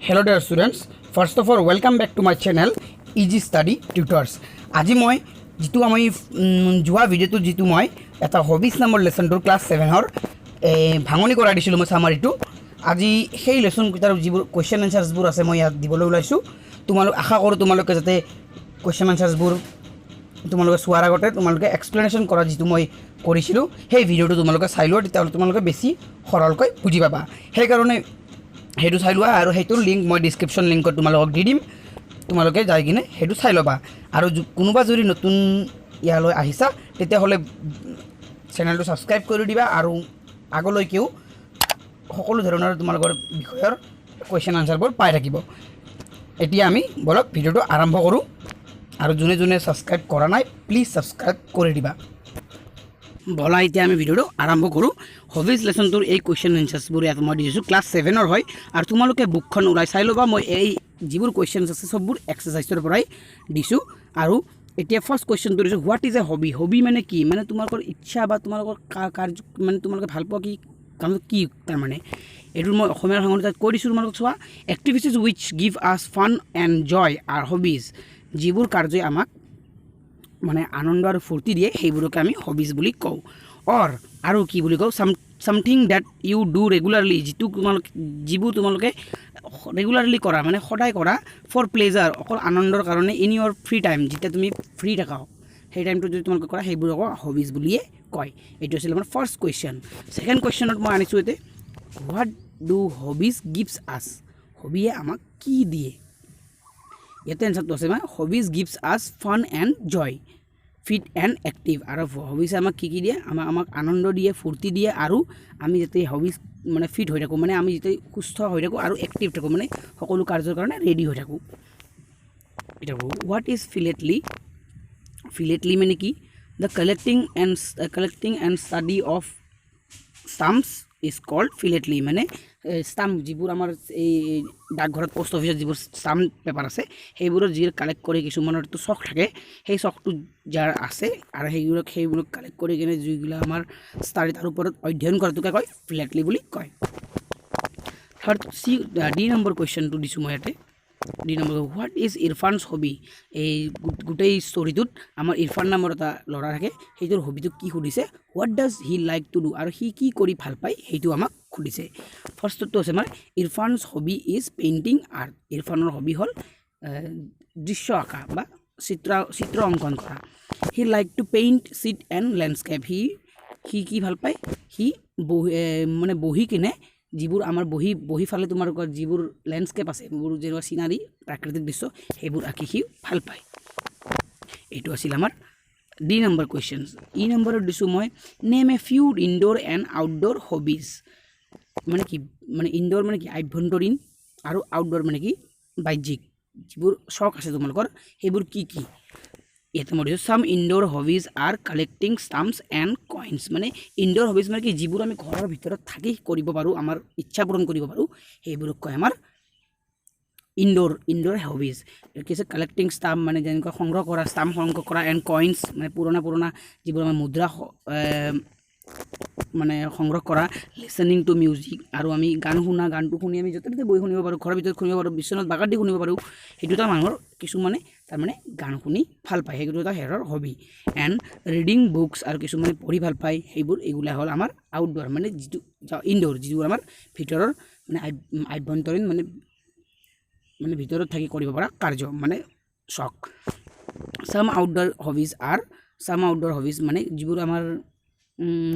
Hello dear students, first of all welcome back to my channel Easy Study Tutors. আজি মই যেটো আমি জুৱা ভিডিওটো যেটো মই এটা হবিজ নামৰ লেসনটোৰ ক্লাস 7 ৰ ভাঙনি কৰা দিছিলো মই সামাৰিটো আজি সেই লেসন কিতাৰ যিবোৰ কোৱেশ্চন আনসাৰছবোৰ আছে মই ইয়াত দিবলৈ ওলাইছো তোমালোক আশা কৰো তোমালোকে যাতে কোৱেশ্চন আনসাৰছবোৰ তোমালোকে চোৱাৰ আগতে তোমালোকে এক্সপ্লেনেশ্যন কৰা যেটো মই কৰিছিলো সেই ভিডিওটো তোমালোকে চাই লোৱা তেতিয়া তোমালোকে বেছি সৰলকৈ বুজি পাবা সেই কাৰণে হেতু চাই লোৱা আৰু হেতুৰ লিংক মই ডেসক্ৰিপচন লিংকত তোমালোকক দি দিম তোমালোকে যাই কিনে হেতু চাই ল'বা আৰু কোনোবা যদি নতুন ইয়ালৈ আহিছা তেতিয়া হলে চেনেলটো সাবস্ক্ৰাইব কৰি দিবা আৰু আগলৈকেও সকলো ধৰণৰ তোমালোকৰ বিষয়ৰ কোৱেশ্চন আনসাৰবোৰ পাই থাকিব এতিয়া আমি বলক ভিডিওটো আৰম্ভ কৰো আৰু যোনে যোনে সাবস্ক্ৰাইব কৰা নাই প্লিজ সাবস্ক্ৰাইব কৰি দিবা বলা এতিয়া আমি ভিডিওটো আৰম্ভ কৰো হবিজ লেসনটোৰ এই কোৱেশ্চন আনসাৰছবোৰ ইয়াত মই দিছো ক্লাস 7 ৰ হয় আৰু তোমালোকে বুকখন উলাই চাই ল'বা মই এই যিবোৰ কোৱেশ্চনছ আছে সববোৰ এক্সাৰসাইজৰ পৰাই দিছো আৰু এতিয়া ফাৰ্স্ট কোৱেশ্চনটো দিছো what is a hobby hobby মানে কি মানে তোমালোকৰ ইচ্ছা বা তোমালোকৰ কাৰ্য মানে তোমালোকে ভাল পোৱা কি কামটো কি তাৰ মানে এটো মই অসমীয়া সংগঠনত কৈ দিছো তোমালোকক চোৱা activities which give us fun and joy are hobbies যিবোৰ কাৰ্যই আমাক মানে আনন্দ আৰু ফুৰ্তি দিয়ে সেইবোৰকে আমি হবিজ বুলি কওঁ অৰ আৰু কি বুলি কওঁ something that you do regularly যিবোৰ তোমালোকে ৰেগুলাৰলি কৰা মানে সদায় কৰা ফৰ প্লেজাৰ অকল আনন্দৰ কাৰণে ইন ইয়ৰ ফ্ৰী টাইম যেতিয়া তুমি ফ্ৰী থাকা সেই টাইমটো যদি তোমালোকে কৰা সেইবোৰক হবিজ বুলিয়ে কয় এইটো আছিল আমাৰ ফাৰ্স্ট কোৱেশ্চন সেকেন্ড কোৱেশ্চনত মই আনিছো এতে হোৱাট ডু হবিজ গিভছ আস হবিয়ে আমাক কি দিয়ে ইয়াতে এনসারটো আছে মানে hobbies gives us fun and joy fit and active আৰু হবিজ আমাক কি দিয়ে আমাক আনন্দ দিয়ে ফুৰ্তি দিয়ে আৰু আমি যাতে হবিজ মানে ফিট হৈ থাকো মানে আমি যাতে সুস্থ হৈ থাকো আৰু এক্টিভ থাকো মানে সকলো কাৰ্যৰ কাৰণে ৰেডি হৈ থাকো এটা হোৱাট ইজ ফিলেটলি মানে কি the collecting and study of stamps is called philately মানে স্টাম্প যিবোৰ আমাৰ এই ডাকঘৰত পোষ্ট অফিচত যিবোৰ স্টাম্প পেপাৰ আছে সেইবোৰৰ যি কালেক্ট কৰি কিছুমানৰ তো চখ থাকে সেই চখটো যাৰ আছে আৰু সেইবোৰক কালেক্ট কৰি কিনে যিগুলা আমাৰ ষ্টাডি তাৰ ওপৰত অধ্যয়ন কৰাটোকে কয় ফিলেটলি বুলি কয় থাৰ্ড ডি নম্বৰ কুৱেশ্যনটো দিছোঁ মই ইয়াতে D number what is Irfan's hobby এই গোটেই ষ্টৰিটোত আমাৰ ইৰফান নামৰ এটা ল'ৰা থাকে সেইটোৰ হবিটো কি সুধিছে what does he like to do আৰু সি কি কৰি ভাল পায় সেইটো আমাক সুধিছে ফাৰ্ষ্টটো আছে আমাৰ Irfan's hobby is painting art ইৰফানৰ হবি হ'ল দৃশ্য আঁকা বা চিত্ৰ অংকন কৰা he like to paint sheet and landscape she কি ভাল পায় সি মানে বহি কিনে যিবোৰ আমাৰ বহি ফালে তোমাৰ যিবোৰ লেণ্ডস্কেপ আছে যিবোৰ যেনেকুৱা চিনাৰী প্ৰাকৃতিক দৃশ্য সেইবোৰ আঁকি সি ভাল পায় এইটো আছিল আমাৰ ডি নম্বৰ কুৱেশ্যনছ ই নম্বৰত দিছোঁ মই name a few indoor and outdoor hobbies মানে কি মানে ইনডোৰ মানে কি আভ্যন্তৰীণ আৰু আউটডোৰ মানে কি বাহ্যিক যিবোৰ চখ আছে তোমালোকৰ সেইবোৰ কি কি ইয়াতে মই দিছোঁ some indoor hobbies are collecting stamps and coins মানে ইনডোৰ হবিজ মানে কি যিবোৰ আমি ঘৰৰ ভিতৰত থাকি কৰিব পাৰোঁ আমাৰ ইচ্ছা পূৰণ কৰিব পাৰোঁ সেইবোৰক কয় আমাৰ ইনডোৰ হবিজ কি আছে কালেক্টিং ষ্টাম্প মানে যেনেকুৱা সংগ্ৰহ কৰা ষ্টাম্প সংগ্ৰহ কৰা এণ্ড কইনছ মানে পুৰণা যিবোৰ আমাৰ মুদ্ৰা মানে সংগ্ৰহ কৰা লিসেনিং টু মিউজিক আৰু আমি গান গানটো শুনি আমি য'তে ত'তে বহি শুনিব পাৰোঁ ঘৰৰ ভিতৰত শুনিব পাৰোঁ বিচনাত বাগৰ দি শুনিব পাৰোঁ সেইটো এটা মানুহৰ কিছুমানে তাৰমানে গান শুনি ভাল পায় সেইটো এটা হেৰৰ হবি এণ্ড ৰিডিং বুকছ আৰু কিছুমানে পঢ়ি ভাল পায় এইগুলা হ'ল আমাৰ আউটডোৰ মানে যিটো ইনডোৰ যিবোৰ আমাৰ ভিতৰৰ মানে আভ্যন্তৰীণ মানে ভিতৰত থাকি কৰিব পৰা কাৰ্য মানে চখ সাম আউটডোৰ হবিজ মানে যিবোৰ আমাৰ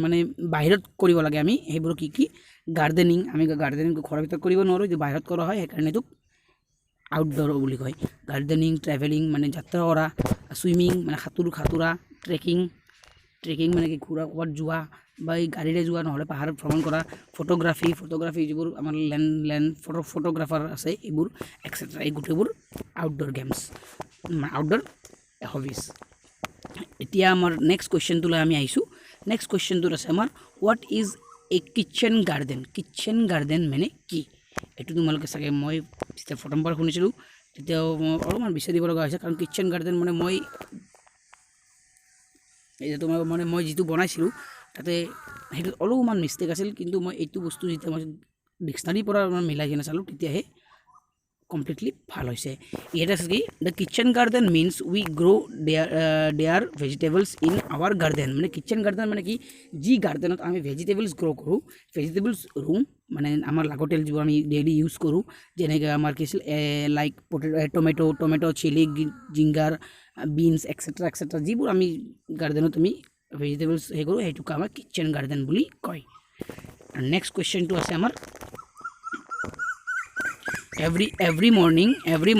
মানে বাহিৰত কৰিব লাগে আমি সেইবোৰ কি গাৰ্ডেনিং আমি গাৰ্ডেনিং ঘৰৰ ভিতৰত কৰিব নোৱাৰোঁ যে বাহিৰত কৰা হয় সেইকাৰণে এইটোক আউটডোৰ বুলি কয় গাৰ্ডেনিং ট্ৰেভেলিং মানে যাত্ৰা কৰা ছুইমিং মানে সাঁতোৰা ট্ৰেকিং মানে কি ঘূৰা ক'ৰবাত যোৱা বা এই গাড়ীৰে যোৱা নহ'লে পাহাৰত ভ্ৰমণ কৰা ফটোগ্ৰাফী যিবোৰ আমাৰ লেণ্ড ফটোগ্ৰাফাৰ আছে এইবোৰ এক্সেট্ৰা এই গোটেইবোৰ আউটডোৰ গেমছ আউটডোৰ হবিজ এতিয়া আমাৰ নেক্সট কুৱেশ্যনটোলৈ আমি আহিছোঁ নেক্সট কুৱেশ্যনটোত আছে আমাৰ what is a kitchen garden মানে কি এইটো তোমালোকে চাগে মই যেতিয়া প্ৰথমবাৰ শুনিছিলোঁ তেতিয়াও মই অলপমান বিচাৰিব লগা হৈছে কাৰণ কিটচেন গাৰ্ডেন মানে মই যিটো বনাইছিলোঁ তাতে সেইটোত অলপমান মিষ্টেক আছিল কিন্তু মই এইটো বস্তু যেতিয়া মই ডিক্সনাৰীৰ পৰা মিলাই কিনে চালোঁ তেতিয়াহে কমপ্লিটলি ভাল হৈছে। ইয়াত আছে কি the kitchen garden means we grow' their vegetables in our garden. মানে কিচেন গাৰ্ডেন মানে কি যি গাৰ্ডেনত আমি ভেজিটেবলছ গ্ৰ' কৰোঁ, ভেজিটেবলছ ৰুম মানে আমাৰ লাগতিয়াল যিবোৰ আমি ডেইলি ইউজ কৰোঁ, যেনেকৈ আমাৰ কি আছিল like tomato chilli ginger বিনছ et cetera যিবোৰ আমি গাৰ্ডেনত আমি ভেজিটেবলছ সেই কৰোঁ সেইটোক আমাৰ কিচেন গাৰ্ডেন বুলি কয়। আৰু নেক্সট কুৱেশ্যনটো আছে আমাৰ every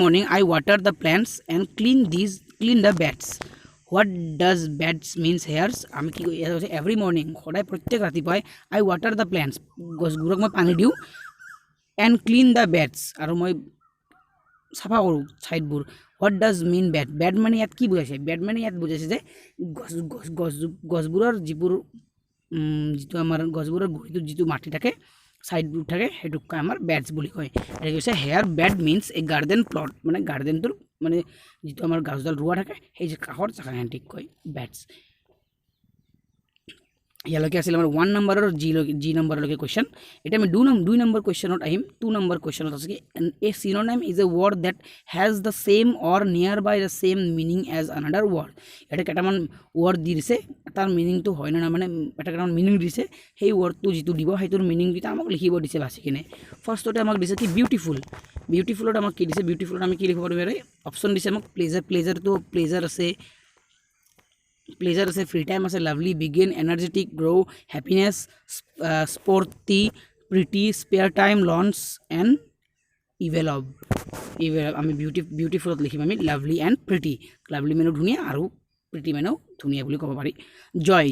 morning I water the plants and clean the beds. What does beds means here? আমি কি every morning সদায় প্ৰত্যেক ৰাতিপুৱাই I water the plants গছবোৰক মই পানী দিওঁ and clean the beds আৰু মই চাফা কৰোঁ ছাইডবোৰ। What does mean bed মানে ইয়াত কি বুজাইছে? bed মানে ইয়াত বুজাইছে যে গছবোৰৰ যিটো আমাৰ গছবোৰৰ গুৰিটোত যিটো মাটি থাকে সাইডবোৰ থাকে সেইটোক আমাৰ বেডছ বুলি কয়। এটা কৈছে হেয়াৰ বেড মিনছ এ গাৰ্ডেন প্লট মানে গাৰ্ডেনটোৰ মানে যিটো আমাৰ গছডাল ৰোৱা থাকে সেই যে কাষৰ জাগাখিনিক কয় বেডছ। ইয়ালৈকে আছিল আমাৰ 1 নম্বৰৰ জি নম্বৰলৈকে কুৱেশ্যন। এতিয়া আমি 2 নম্বৰ কুৱেশ্যনত আহিম। 2 নম্বৰ কুৱেশ্যনত আছে কি a synonym is a word that has the same or near by the same meaning as another word. এটা কেইটামান ৱৰ্ড দি দিছে, তাৰ মিনিংটো হয় না মানে এটা কেইটামান মিনিং দিছে, সেই ৱৰ্ডটো যিটো দিব সেইটোৰ মিনিংকেইটা আমাক লিখিব দিছে বাছি কিনে। ফাৰ্ষ্টতে আমাক দিছে কি বিউটিফুলত আমাক কি দিছে, বিউটিফুলত আমি কি লিখিব পাৰিম? অপশ্যন দিছে আমাক প্লেজাৰটো প্লেজাৰ আছে, ফ্ৰী টাইম আছে, lovely, begin, energetic, grow', happiness, sporty, pretty, spare time, launch and evolve. আমি বিউটিফুলত লিখিম আমি লাভলি এণ্ড প্ৰিটি। লাভলি মানেও ধুনীয়া আৰু প্ৰিটি মানেও ধুনীয়া বুলি ক'ব পাৰি।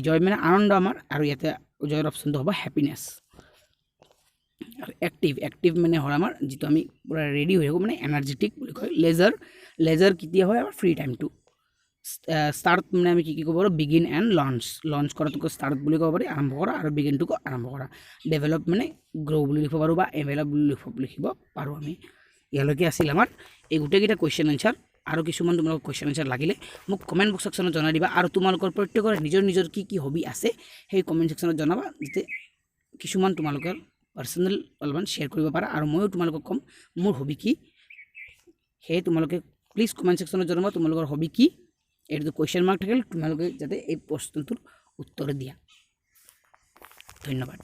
জয় মানে আনন্দ আমাৰ, আৰু ইয়াতে জয়ৰ অপশ্যনটো হ'ব হেপিনেছ। আৰু এক্টিভ মানে হ'ল আমাৰ যিটো আমি পূৰা ৰেডি হৈ থাকোঁ মানে এনাৰ্জেটিক বুলি কয়। লেজাৰ কেতিয়া হয়? আমাৰ ফ্ৰী টাইমটো। ষ্টাৰ্ট মানে আমি কি ক'ব পাৰোঁ? বিগিন এণ্ড লঞ্চ কৰাটোকো ষ্টাৰ্ট বুলি ক'ব পাৰি, আৰম্ভ কৰা, আৰু বিগিনটোকো আৰম্ভ কৰা। ডেভেলপ মানে গ্ৰ' বুলি লিখিব পাৰোঁ বা এভেলপ বুলি লিখিব পাৰোঁ আমি। ইয়ালৈকে আছিল আমাৰ এই গোটেইকেইটা কুৱেশ্যন এনচাৰ। আৰু কিছুমান তোমালোকৰ কুৱেশ্যন এনচাৰ লাগিলে মোক কমেণ্ট বক্স ছেকশ্যনত জনাই দিবা, আৰু তোমালোকৰ প্ৰত্যেকৰ নিজৰ কি হবি আছে সেই কমেণ্ট ছেকশ্যনত জনাবা, যাতে কিছুমান তোমালোকৰ পাৰ্চনেল অলপমান শ্বেয়াৰ কৰিব পাৰা, আৰু ময়ো তোমালোকক ক'ম মোৰ হবি কি। সেয়ে তোমালোকে প্লিজ কমেণ্ট ছেকশ্যনত জনাবা তোমালোকৰ হবি কি। এইটো কুৱেশ্যন মাৰ্ক থাকিল, তোমালোকে যাতে এই প্ৰশ্নটোৰ উত্তৰ দিয়া। ধন্যবাদ।